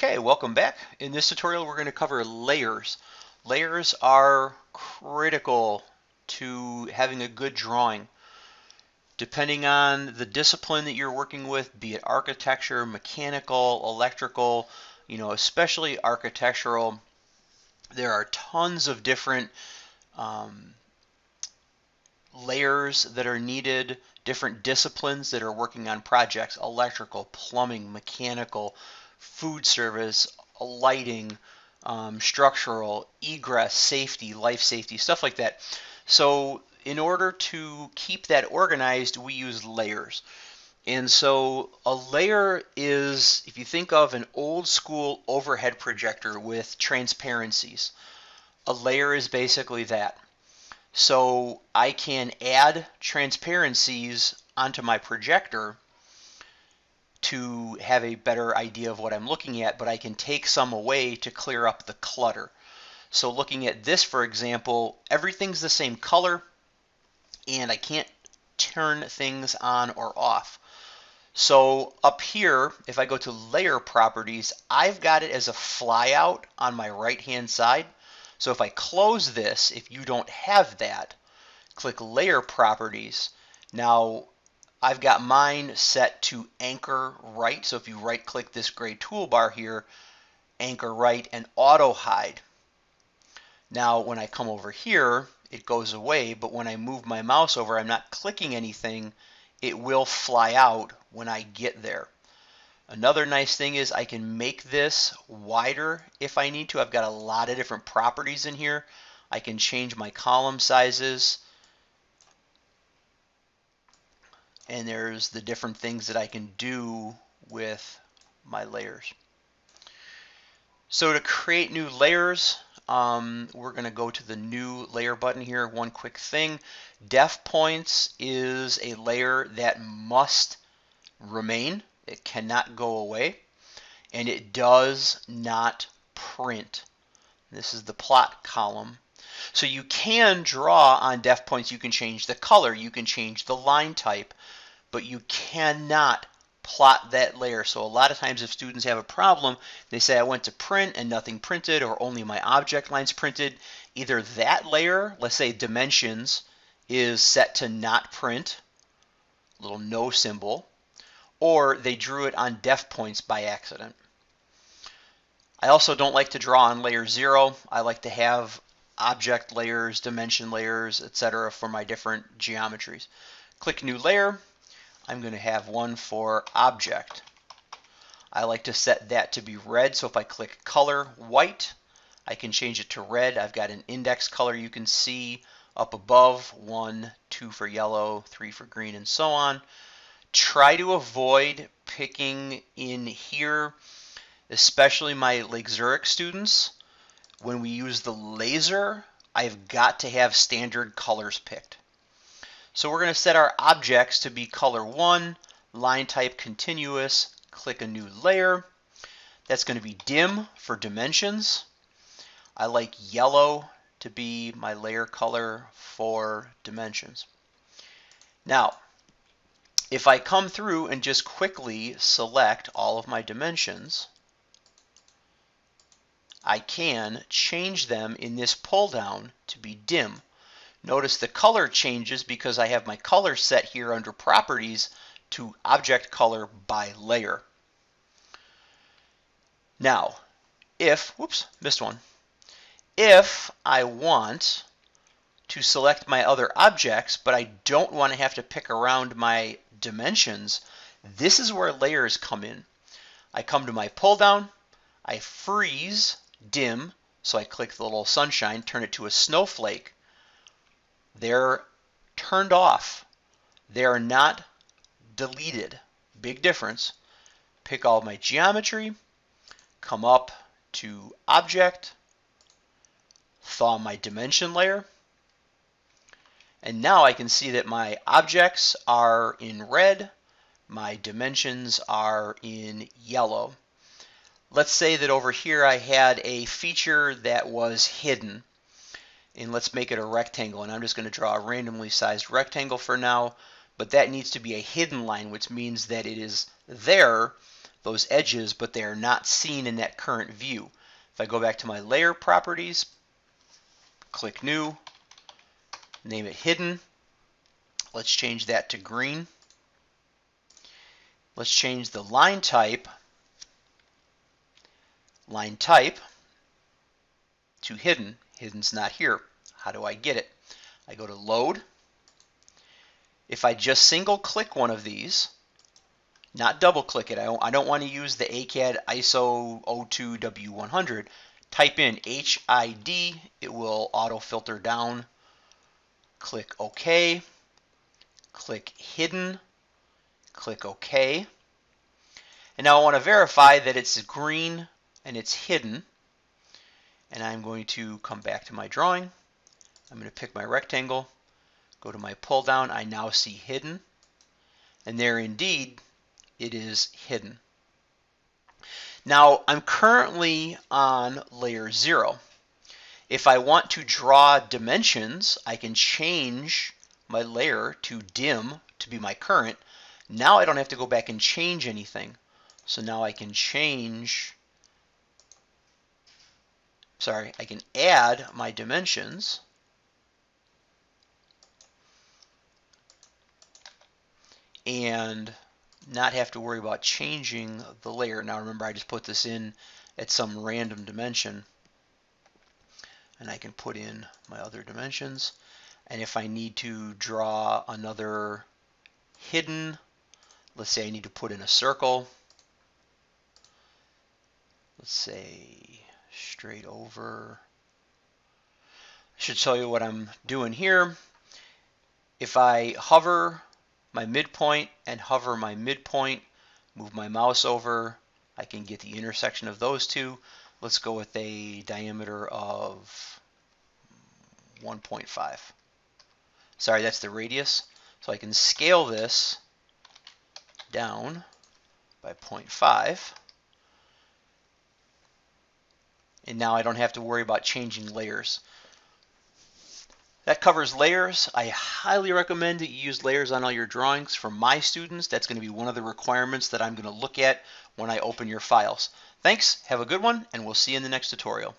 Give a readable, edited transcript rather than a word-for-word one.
Okay, welcome back. In this tutorial, we're going to cover layers. Layers are critical to having a good drawing. Depending on the discipline that you're working with, be it architecture, mechanical, electrical, especially architectural, there are tons of different um, layers that are needed, different disciplines that are working on projects: electrical, plumbing, mechanical, food service, lighting, structural, egress, safety, life safety, stuff like that. So in order to keep that organized, we use layers. And so a layer is, if you think of an old school overhead projector with transparencies, a layer is basically that. So I can add transparencies onto my projector to have a better idea of what I'm looking at, but I can take some away to clear up the clutter. So looking at this, for example, everything's the same color, and I can't turn things on or off. So up here, if I go to layer properties, I've got it as a flyout on my right-hand side. So if I close this, if you don't have that, click layer properties. Now I've got mine set to anchor right. So if you right click this gray toolbar here, anchor right and auto hide. Now when I come over here, it goes away, but when I move my mouse over, I'm not clicking anything. It will fly out when I get there. Another nice thing is I can make this wider if I need to. I've got a lot of different properties in here. I can change my column sizes, and there's the different things that I can do with my layers. So to create new layers, we're going to go to the new layer button here. One quick thing, def points is a layer that must remain. It cannot go away, and it does not print. This is the plot column. So you can draw on def points. You can change the color, you can change the line type, but you cannot plot that layer. So a lot of times if students have a problem, they say I went to print and nothing printed, or only my object lines printed. Either that layer, let's say dimensions, is set to not print, little no symbol, or they drew it on def points by accident. I also don't like to draw on layer 0. I like to have object layers, dimension layers, etc. for my different geometries. Click new layer. I'm going to have one for object. I like to set that to be red, so if I click color white, I can change it to red. I've got an index color you can see up above, 1, 2 for yellow, 3 for green, and so on. Try to avoid picking in here, especially my Lake Zurich students. When we use the laser, I've got to have standard colors picked. So we're going to set our objects to be color 1, line type continuous, click a new layer. That's going to be dim for dimensions. I like yellow to be my layer color for dimensions. Now, if I come through and just quickly select all of my dimensions, I can change them in this pull down to be dim. Notice the color changes because I have my color set here under properties to object color by layer. Now, whoops, missed one. If I want to select my other objects, but I don't want to have to pick around my dimensions, this is where layers come in. I come to my pull down, I freeze dim, so I click the little sunshine, turn it to a snowflake. They're turned off. They're not deleted. Big difference. Pick all my geometry, come up to object, thaw my dimension layer, and now I can see that my objects are in red, my dimensions are in yellow. Let's say that over here I had a feature that was hidden, and let's make it a rectangle, and I'm just going to draw a randomly sized rectangle for now, but that needs to be a hidden line, which means that it is there, those edges, but they are not seen in that current view. If I go back to my layer properties, click New, name it Hidden. Let's change that to green. Let's change the line type to Hidden. Hidden's not here. How do I get it? I go to Load. If I just single click one of these, not double click it, I don't want to use the ACAD ISO 02W100, type in HID, it will auto filter down. Click OK, click Hidden, click OK. And now I want to verify that it's green and it's hidden. And I'm going to come back to my drawing. I'm going to pick my rectangle, go to my pull down. I now see hidden. And there indeed, it is hidden. Now I'm currently on layer 0. If I want to draw dimensions, I can change my layer to dim to be my current. Now I don't have to go back and change anything. So now I can I can add my dimensions. And not have to worry about changing the layer. Now remember, I just put this in at some random dimension. And I can put in my other dimensions. And if I need to draw another hidden, let's say I need to put in a circle. Let's say straight over. I should show you what I'm doing here. If I hover my midpoint and hover my midpoint, move my mouse over, I can get the intersection of those two. Let's go with a diameter of 1.5. Sorry, that's the radius. So I can scale this down by 0.5. And now I don't have to worry about changing layers. That covers layers. I highly recommend that you use layers on all your drawings. For my students, that's going to be one of the requirements that I'm going to look at when I open your files. Thanks, have a good one, and we'll see you in the next tutorial.